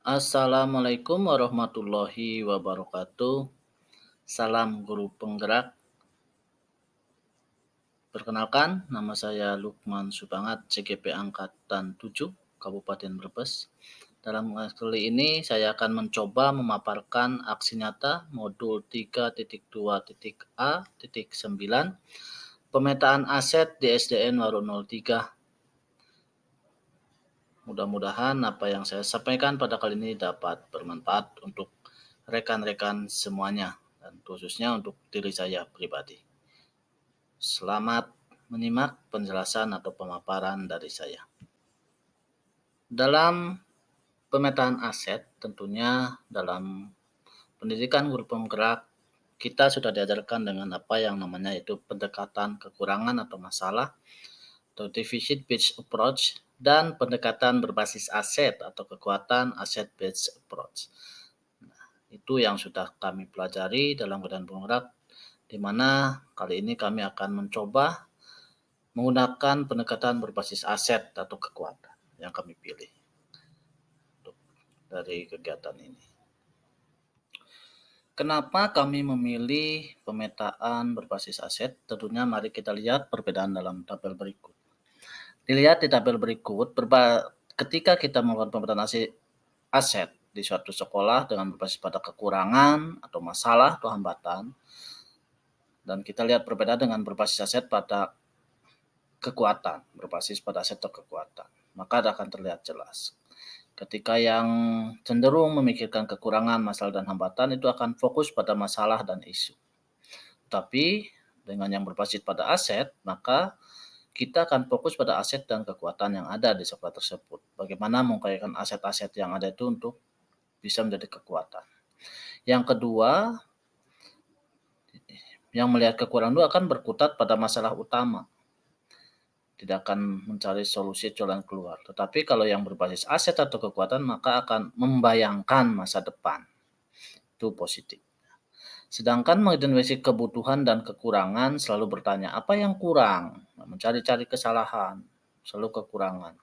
Assalamualaikum warahmatullahi wabarakatuh. Salam guru penggerak. Perkenalkan, nama saya Lukman Subangat, CGP Angkatan 7, Kabupaten Brebes. Dalam kali ini saya akan mencoba memaparkan aksi nyata modul 3.2.A.9 pemetaan aset di SDN Waru 03. Mudah-mudahan apa yang saya sampaikan pada kali ini dapat bermanfaat untuk rekan-rekan semuanya dan khususnya untuk diri saya pribadi. Selamat menyimak penjelasan atau pemaparan dari saya. Dalam pemetaan aset, tentunya dalam pendidikan guru penggerak, kita sudah diajarkan dengan apa yang namanya itu pendekatan kekurangan atau masalah, atau deficit based approach, dan pendekatan berbasis aset atau kekuatan asset based approach. Itu yang sudah kami pelajari dalam keadaan penggerak, di mana kali ini kami akan mencoba menggunakan pendekatan berbasis aset atau kekuatan yang kami pilih untuk dari kegiatan ini. Kenapa kami memilih pemetaan berbasis aset? Tentunya mari kita lihat perbedaan dalam tabel berikut. Dilihat di tabel berikut, ketika kita melakukan pemetaan aset di suatu sekolah dengan berbasis pada kekurangan atau masalah atau hambatan, dan kita lihat perbedaan dengan berbasis aset pada kekuatan, berbasis pada aset atau kekuatan, maka akan terlihat jelas. Ketika yang cenderung memikirkan kekurangan, masalah, dan hambatan itu akan fokus pada masalah dan isu. Tapi dengan yang berbasis pada aset, maka kita akan fokus pada aset dan kekuatan yang ada di sekolah tersebut. Bagaimana mengkaitkan aset-aset yang ada itu untuk bisa menjadi kekuatan. Yang kedua, yang melihat kekurangan itu akan berkutat pada masalah utama. Tidak akan mencari solusi jalan keluar. Tetapi kalau yang berbasis aset atau kekuatan, maka akan membayangkan masa depan. Itu positif. Sedangkan mengidentifikasi kebutuhan dan kekurangan selalu bertanya, apa yang kurang? Mencari-cari kesalahan, selalu kekurangan.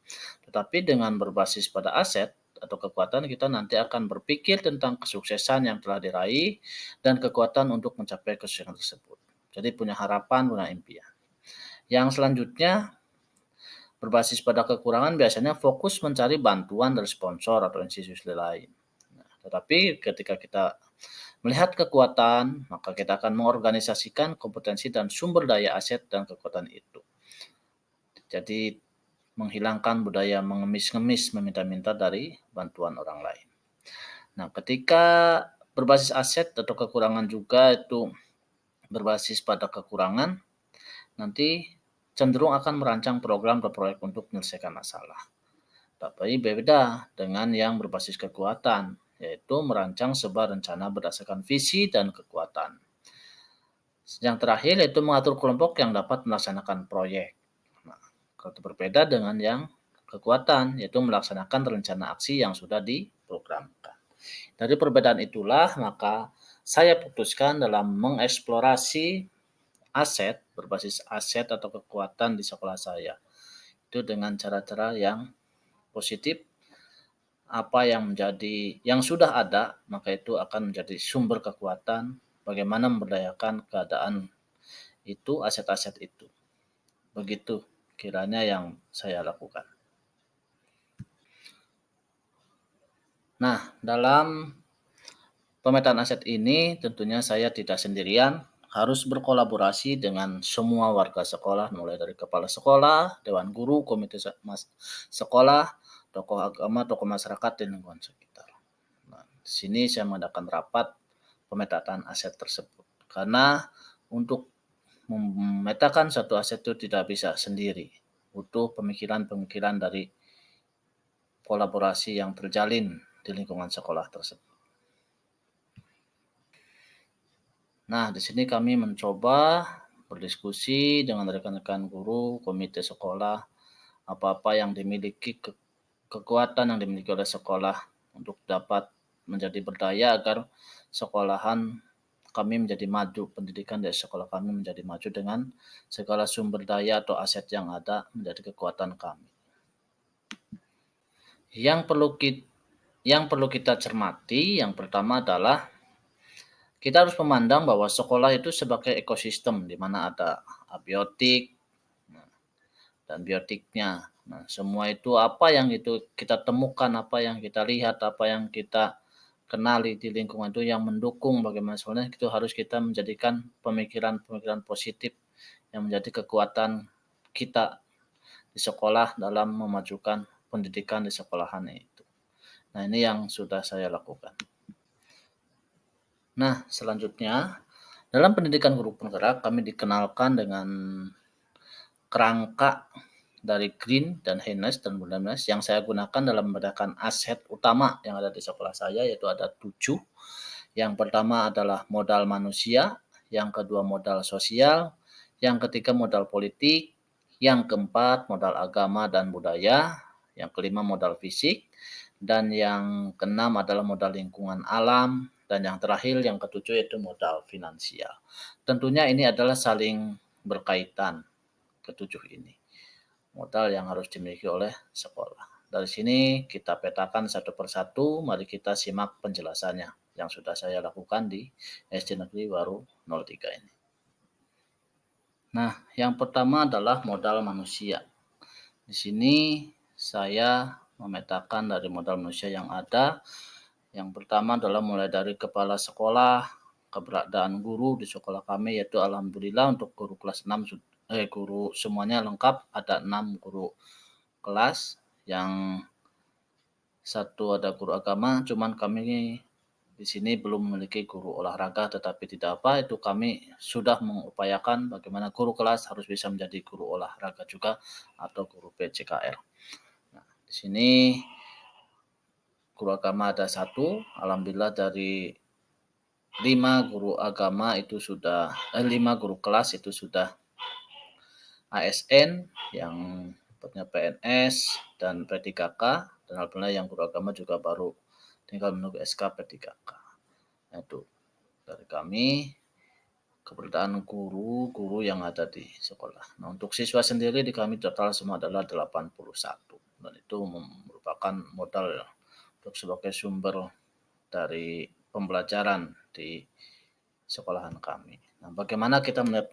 Tetapi dengan berbasis pada aset atau kekuatan, kita nanti akan berpikir tentang kesuksesan yang telah diraih dan kekuatan untuk mencapai kesuksesan tersebut. Jadi punya harapan, punya impian. Yang selanjutnya, berbasis pada kekurangan biasanya fokus mencari bantuan dari sponsor atau institusi lain. Nah, tetapi ketika kita melihat kekuatan, maka kita akan mengorganisasikan kompetensi dan sumber daya aset dan kekuatan itu. Jadi menghilangkan budaya mengemis-ngemis meminta-minta dari bantuan orang lain. Nah, ketika berbasis aset atau kekurangan juga itu berbasis pada kekurangan, nanti cenderung akan merancang program atau proyek untuk menyelesaikan masalah. Tapi berbeda dengan yang berbasis kekuatan, yaitu merancang sebuah rencana berdasarkan visi dan kekuatan. Yang terakhir yaitu mengatur kelompok yang dapat melaksanakan proyek. Nah, itu berbeda dengan yang kekuatan, yaitu melaksanakan rencana aksi yang sudah diprogramkan. Dari perbedaan itulah, maka saya putuskan dalam mengeksplorasi aset, berbasis aset atau kekuatan di sekolah saya. Itu dengan cara-cara yang positif, apa yang sudah ada, maka itu akan menjadi sumber kekuatan bagaimana memberdayakan keadaan itu, aset-aset itu. Begitu kiranya yang saya lakukan. Nah, dalam pemetaan aset ini tentunya saya tidak sendirian, harus berkolaborasi dengan semua warga sekolah, mulai dari kepala sekolah, dewan guru, komite sekolah, tokoh agama, tokoh masyarakat, dan lingkungan sekitar. Nah, di sini saya mengadakan rapat pemetaan aset tersebut. Karena untuk memetakan satu aset itu tidak bisa sendiri. Butuh pemikiran-pemikiran dari kolaborasi yang terjalin di lingkungan sekolah tersebut. Nah, di sini kami mencoba berdiskusi dengan rekan-rekan guru, komite sekolah, apa-apa yang dimiliki, kekuatan yang dimiliki oleh sekolah untuk dapat menjadi berdaya agar sekolahan kami menjadi maju, pendidikan dari sekolah kami menjadi maju dengan segala sumber daya atau aset yang ada menjadi kekuatan kami. Yang perlu yang perlu kita cermati yang pertama adalah kita harus memandang bahwa sekolah itu sebagai ekosistem di mana ada abiotik dan biotiknya. Nah, semua itu apa yang itu kita temukan, apa yang kita lihat, apa yang kita kenali di lingkungan itu yang mendukung bagaimana sebenarnya itu harus kita menjadikan pemikiran-pemikiran positif yang menjadi kekuatan kita di sekolah dalam memajukan pendidikan di sekolahan itu. Nah, ini yang sudah saya lakukan. Nah, selanjutnya dalam pendidikan guru penggerak kami dikenalkan dengan kerangka dari Green dan Haynes dan Williams yang saya gunakan dalam membedakan aset utama yang ada di sekolah saya, yaitu ada 7. Yang pertama adalah modal manusia, yang kedua modal sosial, yang ketiga modal politik, yang keempat modal agama dan budaya, yang kelima modal fisik, dan yang keenam adalah modal lingkungan alam, dan yang terakhir yang ketujuh yaitu modal finansial. Tentunya ini adalah saling berkaitan ketujuh ini. Modal yang harus dimiliki oleh sekolah. Dari sini kita petakan satu persatu, mari kita simak penjelasannya yang sudah saya lakukan di SD Negeri Waru 03 ini. Nah, yang pertama adalah modal manusia. Di sini saya memetakan dari modal manusia yang ada. Yang pertama adalah mulai dari kepala sekolah, keberadaan guru di sekolah kami, yaitu alhamdulillah untuk guru kelas 6 guru semuanya lengkap, ada 6 guru kelas, yang satu ada guru agama, cuman kami di sini belum memiliki guru olahraga, tetapi tidak apa, itu kami sudah mengupayakan bagaimana guru kelas harus bisa menjadi guru olahraga juga atau guru PJKL. Nah, di sini guru agama ada satu, alhamdulillah dari 5 guru kelas itu sudah ASN yang punya PNS dan P3K, dan alhamdulillah yang guru agama juga baru tinggal menunggu SK P3K. Nah, itu dari kami keberadaan guru-guru yang ada di sekolah. Nah, untuk siswa sendiri di kami total semua adalah 81, dan itu merupakan modal untuk sebagai sumber dari pembelajaran di sekolahan kami. Nah, bagaimana kita melihat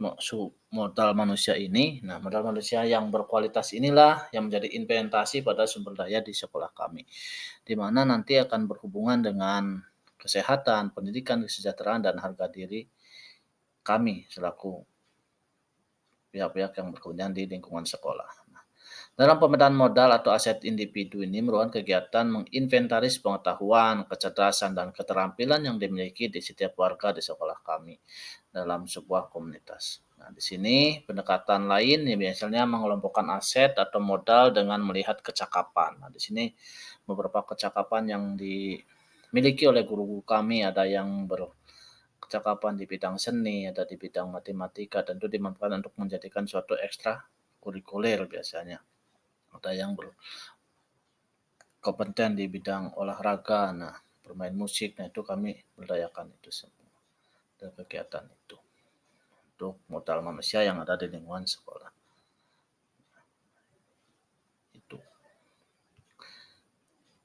modal manusia ini? Nah, modal manusia yang berkualitas inilah yang menjadi investasi pada sumber daya di sekolah kami, di mana nanti akan berhubungan dengan kesehatan, pendidikan, kesejahteraan, dan harga diri kami selaku pihak-pihak yang berkepentingan di lingkungan sekolah. Dalam pemetaan modal atau aset individu ini merupakan kegiatan menginventaris pengetahuan, kecerdasan, dan keterampilan yang dimiliki di setiap warga di sekolah kami dalam sebuah komunitas. Nah, di sini pendekatan lain ya biasanya mengelompokkan aset atau modal dengan melihat kecakapan. Nah, di sini beberapa kecakapan yang dimiliki oleh guru-guru kami, ada yang berkecakapan di bidang seni, ada di bidang matematika, tentu dimanfaatkan untuk menjadikan suatu ekstra kurikuler biasanya. Ada yang berkompeten di bidang olahraga, nah bermain musik, nah itu kami berdayakan itu semua dan kegiatan itu untuk modal manusia yang ada di lingkungan sekolah.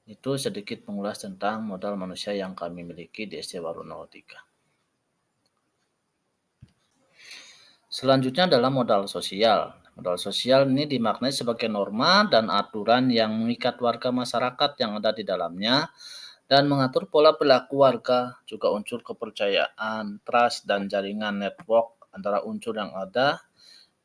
Itu sedikit mengulas tentang modal manusia yang kami miliki di SD Waru 03. Selanjutnya adalah modal sosial. Modal sosial ini dimaknai sebagai norma dan aturan yang mengikat warga masyarakat yang ada di dalamnya dan mengatur pola perilaku warga, juga unsur kepercayaan, trust, dan jaringan network antara unsur yang ada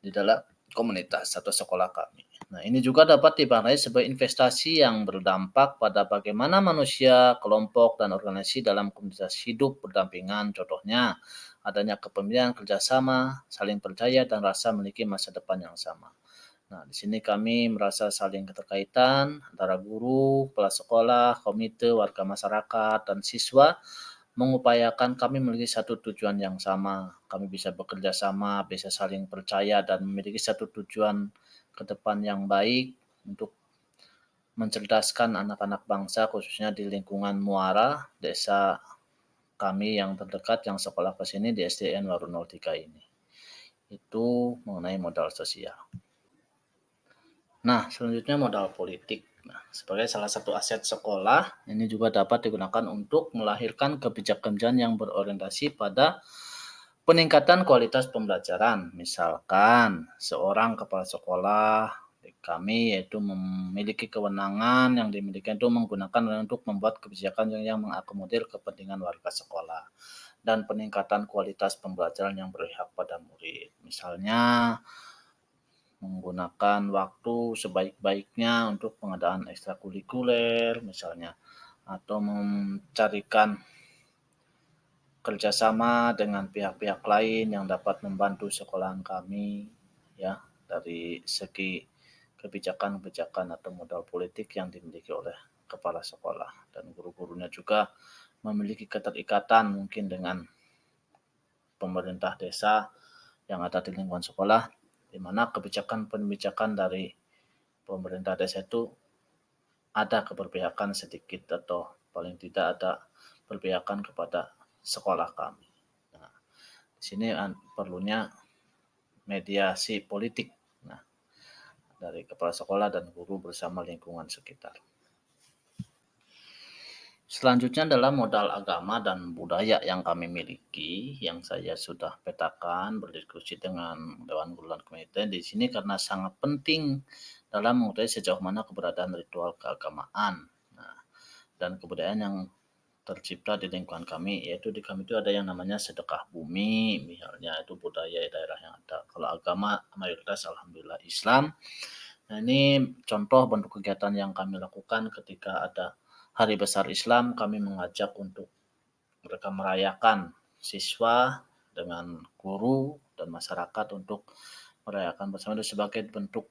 di dalam komunitas atau sekolah kami. Nah, ini juga dapat dimaknai sebagai investasi yang berdampak pada bagaimana manusia, kelompok, dan organisasi dalam komunitas hidup berdampingan. Contohnya, adanya kepemimpinan kerjasama, saling percaya, dan rasa memiliki masa depan yang sama. Nah, di sini kami merasa saling keterkaitan antara guru, kepala sekolah, komite, warga masyarakat, dan siswa mengupayakan kami memiliki satu tujuan yang sama. Kami bisa bekerja sama, bisa saling percaya, dan memiliki satu tujuan ke depan yang baik untuk mencerdaskan anak-anak bangsa, khususnya di lingkungan Muara, desa kami yang terdekat yang sekolah ke sini di SDN Waru 03 ini. Itu mengenai modal sosial. Nah, selanjutnya modal politik. Nah, sebagai salah satu aset sekolah, ini juga dapat digunakan untuk melahirkan kebijakan yang berorientasi pada peningkatan kualitas pembelajaran. Misalkan seorang kepala sekolah di kami yaitu memiliki kewenangan yang dimiliki itu menggunakan untuk membuat kebijakan yang mengakomodir kepentingan warga sekolah dan peningkatan kualitas pembelajaran yang berpihak pada murid. Misalnya menggunakan waktu sebaik-baiknya untuk pengadaan ekstrakurikuler misalnya, atau mencarikan kerjasama dengan pihak-pihak lain yang dapat membantu sekolahan kami, ya, dari segi kebijakan-kebijakan atau modal politik yang dimiliki oleh kepala sekolah. Dan guru-gurunya juga memiliki keterikatan mungkin dengan pemerintah desa yang ada di lingkungan sekolah, di mana kebijakan-kebijakan dari pemerintah desa itu ada keberpihakan sedikit atau paling tidak ada berpihakan kepada sekolah kami. Nah, di sini perlunya mediasi politik, nah, dari kepala sekolah dan guru bersama lingkungan sekitar. Selanjutnya adalah modal agama dan budaya yang kami miliki, yang saya sudah petakan berdiskusi dengan Dewan Guru dan Komite di sini karena sangat penting dalam mengetahui sejauh mana keberadaan ritual keagamaan. Nah, dan kebudayaan yang tercipta di lingkungan kami, yaitu di kami itu ada yang namanya sedekah bumi, misalnya itu budaya daerah yang ada. Kalau agama mayoritas alhamdulillah Islam. Nah, ini contoh bentuk kegiatan yang kami lakukan ketika ada Hari Besar Islam, kami mengajak untuk mereka merayakan siswa dengan guru dan masyarakat untuk merayakan bersama itu sebagai bentuk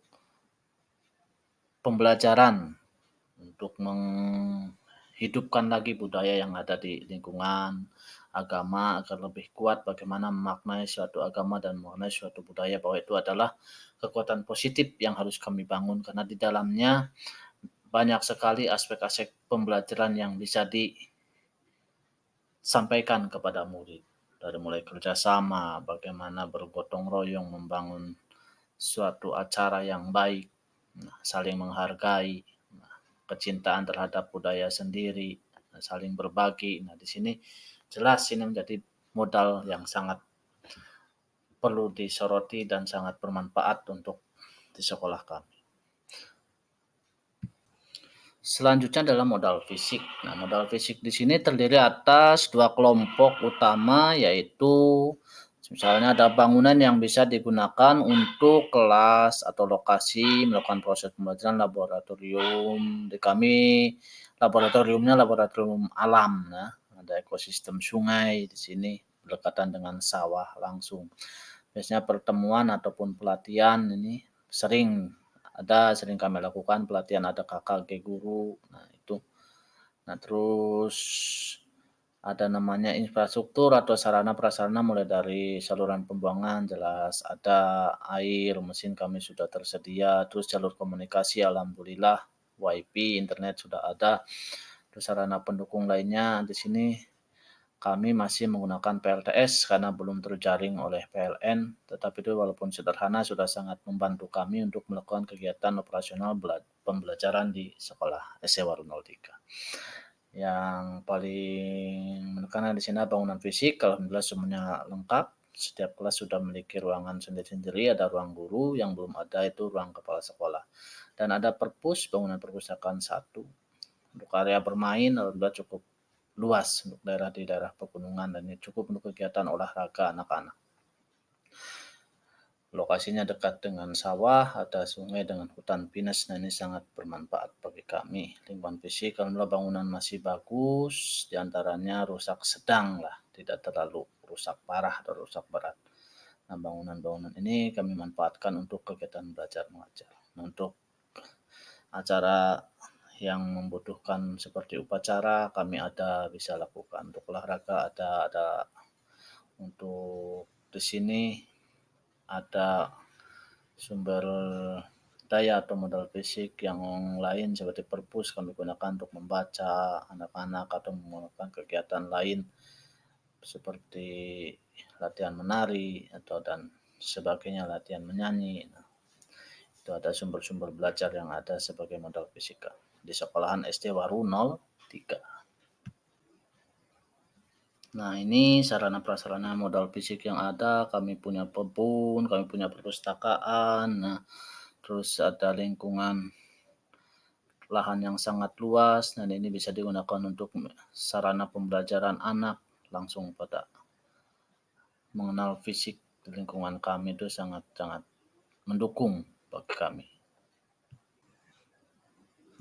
pembelajaran untuk menghidupkan lagi budaya yang ada di lingkungan agama agar lebih kuat bagaimana memaknai suatu agama dan memaknai suatu budaya bahwa itu adalah kekuatan positif yang harus kami bangun karena di dalamnya banyak sekali aspek-aspek pembelajaran yang bisa disampaikan kepada murid. Dari mulai kerjasama, bagaimana bergotong royong membangun suatu acara yang baik, saling menghargai, kecintaan terhadap budaya sendiri, saling berbagi. Nah, di sini jelas ini menjadi modal yang sangat perlu disoroti dan sangat bermanfaat untuk di sekolah kami. Selanjutnya adalah modal fisik. Nah, modal fisik di sini terdiri atas dua kelompok utama, yaitu misalnya ada bangunan yang bisa digunakan untuk kelas atau lokasi melakukan proses pembelajaran laboratorium. Di kami laboratoriumnya laboratorium alam, nah, ada ekosistem sungai di sini berdekatan dengan sawah langsung. Biasanya pertemuan ataupun pelatihan ini sering kami lakukan pelatihan, ada KKG guru, nah itu. Nah, terus ada namanya infrastruktur atau sarana prasarana mulai dari saluran pembuangan jelas ada, air, mesin kami sudah tersedia, terus jalur komunikasi alhamdulillah WiFi, internet sudah ada. Terus sarana pendukung lainnya di sini kami masih menggunakan PLTS karena belum terjaring oleh PLN, tetapi itu walaupun sederhana sudah sangat membantu kami untuk melakukan kegiatan operasional pembelajaran di sekolah SD Waru 03. Yang paling menekankan di sini bangunan fisik, alhamdulillah semuanya lengkap. Setiap kelas sudah memiliki ruangan sendiri-sendiri, ada ruang guru, yang belum ada itu ruang kepala sekolah. Dan ada perpus, bangunan perpustakaan 1. Untuk area bermain, alhamdulillah cukup luas untuk daerah di daerah pegunungan dan ini cukup untuk kegiatan olahraga anak-anak. Lokasinya dekat dengan sawah, ada sungai dengan hutan pinus, nah ini sangat bermanfaat bagi kami. Lingkungan fisik, alhamdulillah bangunan masih bagus, diantaranya rusak sedang lah, tidak terlalu rusak parah atau rusak berat. Nah, bangunan-bangunan ini kami manfaatkan untuk kegiatan belajar mengajar. Nah, untuk acara yang membutuhkan seperti upacara kami ada bisa lakukan. Untuk olahraga ada untuk di sini ada sumber daya atau modal fisik yang lain seperti perpus kami gunakan untuk membaca anak-anak atau melakukan kegiatan lain seperti latihan menari atau dan sebagainya, latihan menyanyi. Nah, itu ada sumber-sumber belajar yang ada sebagai modal fisika. di sekolahan SD Waru 03. Nah, ini sarana prasarana modal fisik yang ada, kami punya kebun, kami punya perpustakaan, nah terus ada lingkungan lahan yang sangat luas dan ini bisa digunakan untuk sarana pembelajaran anak langsung pada mengenal fisik di lingkungan kami itu sangat-sangat mendukung bagi kami.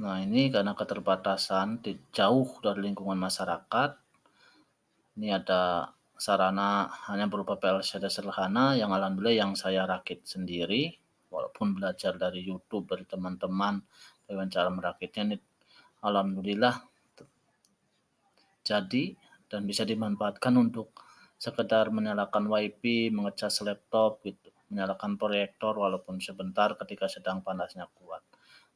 Nah, ini karena keterbatasan jauh dari lingkungan masyarakat, ini ada sarana hanya berupa PLCD sederhana yang alhamdulillah yang saya rakit sendiri, walaupun belajar dari YouTube dari teman-teman bagaimana cara merakitnya ini alhamdulillah jadi dan bisa dimanfaatkan untuk sekedar menyalakan WiFi, mengecas laptop gitu, menyalakan proyektor walaupun sebentar ketika sedang panasnya kuat.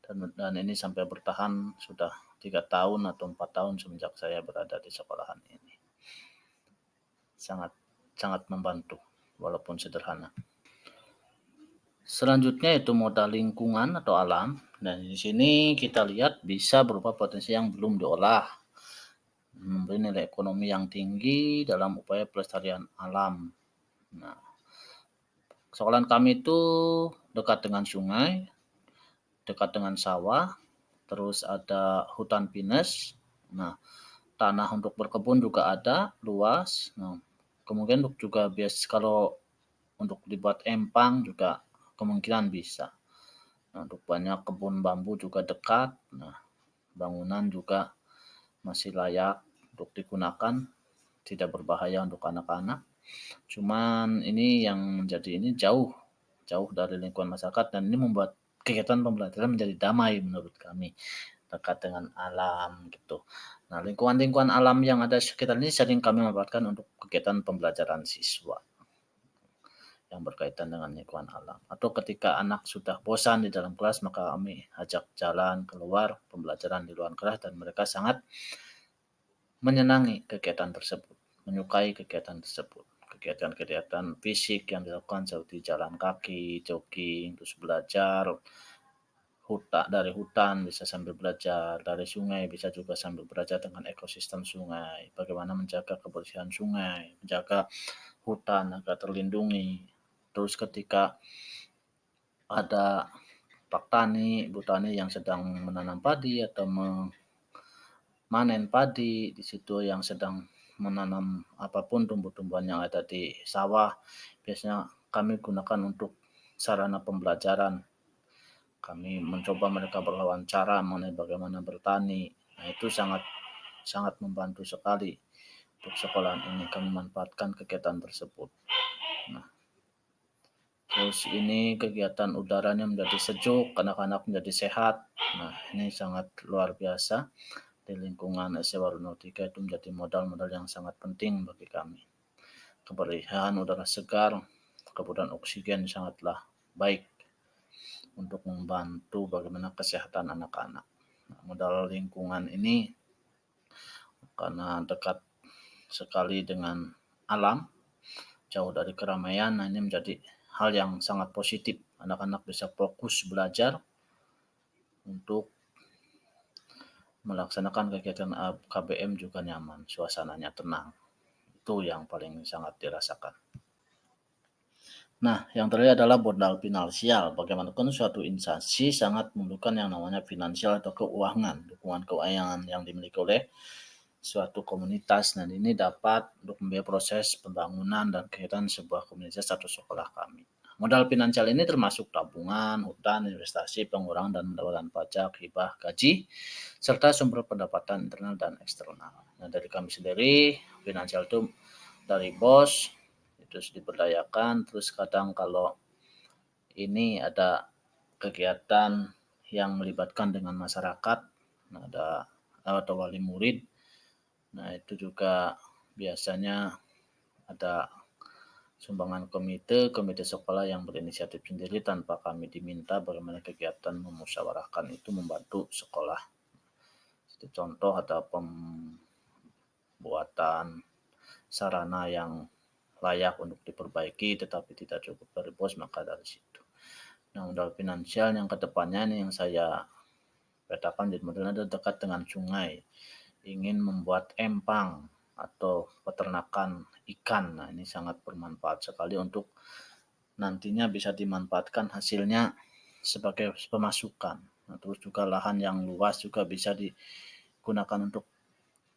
Dan ini sampai bertahan sudah 3 tahun atau 4 tahun semenjak saya berada di sekolahan ini. Sangat sangat membantu walaupun sederhana. Selanjutnya itu modal lingkungan atau alam. Dan di sini kita lihat bisa berupa potensi yang belum diolah, memberi nilai ekonomi yang tinggi dalam upaya pelestarian alam. Nah, sekolahan kami itu dekat dengan sungai, dekat dengan sawah, terus ada hutan pinus. Nah, tanah untuk berkebun juga ada luas. Nah, kemudian juga bias kalau untuk dibuat empang juga kemungkinan bisa. Nah, untuk banyak kebun bambu juga dekat. Nah, bangunan juga masih layak untuk digunakan, tidak berbahaya untuk anak-anak. Cuman ini yang menjadi ini jauh dari lingkungan masyarakat dan ini membuat kegiatan pembelajaran menjadi damai menurut kami, dekat dengan alam gitu. Nah, lingkungan-lingkungan alam yang ada sekitar ini sering kami manfaatkan untuk kegiatan pembelajaran siswa yang berkaitan dengan lingkungan alam. Atau ketika anak sudah bosan di dalam kelas, maka kami ajak jalan keluar pembelajaran di luar kelas dan mereka sangat menyenangi kegiatan tersebut, menyukai kegiatan tersebut. Kegiatan-kegiatan fisik yang dilakukan seperti jalan kaki, jogging, terus belajar, dari hutan bisa sambil belajar, dari sungai bisa juga sambil belajar dengan ekosistem sungai, bagaimana menjaga kebersihan sungai, menjaga hutan agar terlindungi. Terus ketika ada Pak Tani, Ibu Tani yang sedang menanam padi atau memanen padi, di situ yang sedang menanam apapun tumbuh-tumbuhan yang ada di sawah, biasanya kami gunakan untuk sarana pembelajaran. Kami mencoba mereka berwawancara mengenai bagaimana bertani. Nah, itu sangat sangat membantu sekali untuk sekolahan ini. Kami manfaatkan kegiatan tersebut. Nah, terus ini kegiatan udaranya menjadi sejuk, anak-anak menjadi sehat. Nah, ini sangat luar biasa. Di lingkungan SD Waru 03 itu menjadi modal-modal yang sangat penting bagi kami. Kebersihan udara segar, kebutuhan oksigen sangatlah baik untuk membantu bagaimana kesehatan anak-anak. Nah, modal lingkungan ini karena dekat sekali dengan alam, jauh dari keramaian, nah ini menjadi hal yang sangat positif. Anak-anak bisa fokus belajar untuk melaksanakan kegiatan KBM juga nyaman, suasananya tenang. Itu yang paling sangat dirasakan. Nah, yang terakhir adalah modal finansial. Bagaimanapun suatu instansi sangat membutuhkan yang namanya finansial atau keuangan, dukungan keuangan yang dimiliki oleh suatu komunitas dan ini dapat untuk membiayai proses pembangunan dan kegiatan sebuah komunitas atau sekolah kami. Modal finansial ini termasuk tabungan, hutang, investasi, pengurangan dan pendapatan pajak, hibah, gaji, serta sumber pendapatan internal dan eksternal. Nah, dari kami sendiri, finansial itu dari bos, itu diberdayakan, terus kadang kalau ini ada kegiatan yang melibatkan dengan masyarakat, nah ada atau wali murid, nah itu juga biasanya ada sumbangan komite sekolah yang berinisiatif sendiri tanpa kami diminta bagaimana kegiatan memusyawarahkan itu membantu sekolah. Itu contoh ada pembuatan sarana yang layak untuk diperbaiki tetapi tidak cukup dari bos, maka dari situ. Nah, modal finansial yang kedepannya ini yang saya petakan jadi modelnya dekat dengan sungai, ingin membuat empang atau peternakan ikan. Nah, ini sangat bermanfaat sekali untuk nantinya bisa dimanfaatkan hasilnya sebagai pemasukan. Nah, terus juga lahan yang luas juga bisa digunakan untuk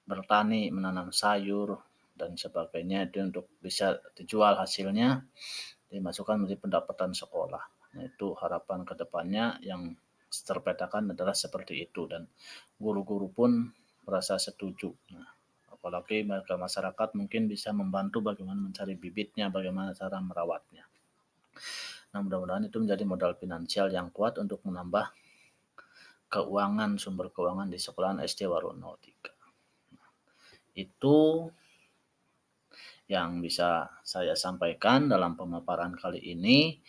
bertani, menanam sayur, dan sebagainya, itu untuk bisa dijual hasilnya, dimasukkan menjadi pendapatan sekolah. Nah, itu harapan kedepannya yang terpetakan adalah seperti itu, dan guru-guru pun merasa setuju. Nah, apalagi warga masyarakat mungkin bisa membantu bagaimana mencari bibitnya, bagaimana cara merawatnya. Nah, mudah-mudahan itu menjadi modal finansial yang kuat untuk menambah keuangan, sumber keuangan di sekolahan SD Warung 03. Itu yang bisa saya sampaikan dalam pemaparan kali ini.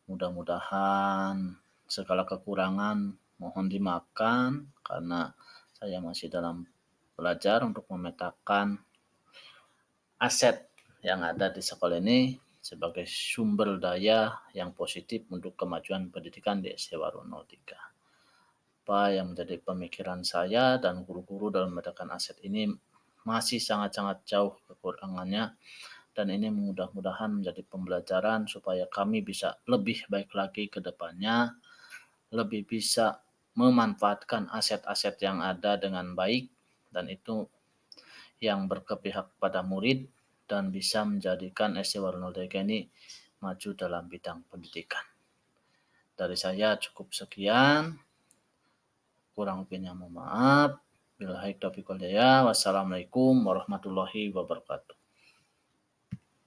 Mudah-mudahan segala kekurangan mohon dimaafkan karena saya masih dalam belajar untuk memetakan aset yang ada di sekolah ini sebagai sumber daya yang positif untuk kemajuan pendidikan di SD Warung 03. Apa yang menjadi pemikiran saya dan guru-guru dalam memetakan aset ini masih sangat-sangat jauh kekurangannya, dan ini mudah-mudahan menjadi pembelajaran supaya kami bisa lebih baik lagi ke depannya, lebih bisa memanfaatkan aset-aset yang ada dengan baik, dan itu yang berkepihak pada murid dan bisa menjadikan SD Warung 03 ini maju dalam bidang pendidikan. Dari saya cukup sekian, kurang lebihnya mohon maaf. Billahi taufiq wal hidayah. Wassalamualaikum warahmatullahi wabarakatuh.